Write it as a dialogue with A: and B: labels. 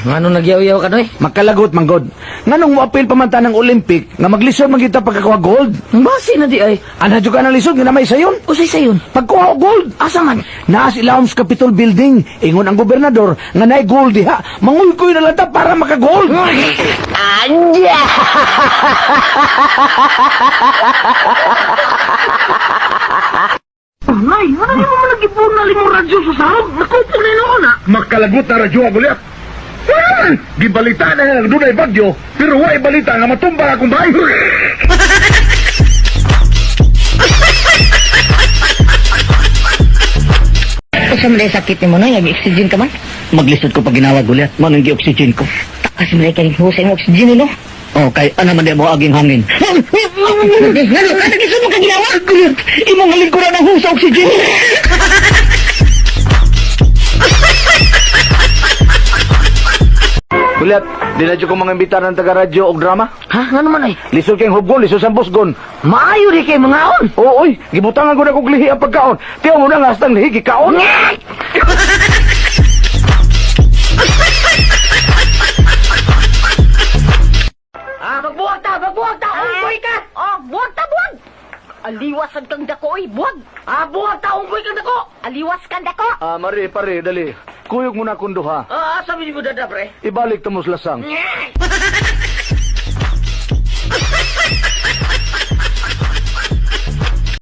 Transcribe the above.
A: Ano nagyaw-yaw ka, Noy?
B: Makalagot, manggod. Nganong mo-apil pamanta ng Olympic, nga maglisod magkita pagkakuha gold?
A: Basi na di ay.
B: Ana juga ng lisod, nga na may sayon.
A: Usay sayon.
B: Pagkuha o gold.
A: Asa man?
B: Naas Ilawom's Capitol Building. Ingon ang gobernador, nga naay gold diha. Mangulkoy na lang ta para makagold.
A: Anya! Nay, ano yung mga nag-ipon na limong radyo sa sahog? Nakupo na yun ako na.
C: Makalagot na radyo ang ulit. Gibalita na nga doon ay bagyo, pero wala balita nga matumba akong bahay.
A: Asa man ay sakit ni mo, Noy? Nag-oxygen ka man?
B: Maglisod ko pag ginawag ulit, manong gi-oxygen ko.
A: Takas mo na ikaw husay ng oxygen, no?
B: Oh, kay ana man di mo aging hangin.
A: Ano gusto mo ka ginawa?
B: Imong lingkuran ang husa oxygen. Ulit, di na ko mga imbitar ng taga-radyo o drama.
A: Ha? Ano man ay?
B: Lisod kayong hubgon, lisod sa busgon.
A: Maayo di kayo mga on.
B: Oo, oy, gibutangan ko na kong lihi ang pagkaon. Tiyaw mo na nga hastang lihi, gikaon.
A: Magbuwag ta! Magbuwag ta! Unggoy ka! Buwag ta, buwag! Aliwasan kang dako, buwag! Buwag ta! Unggoy kang dako! Aliwas kang dako!
B: Mari, pare, dali. Kuyog mo na akong duha.
A: Sabi mo dada, pre?
B: Ibalik tamos lasang.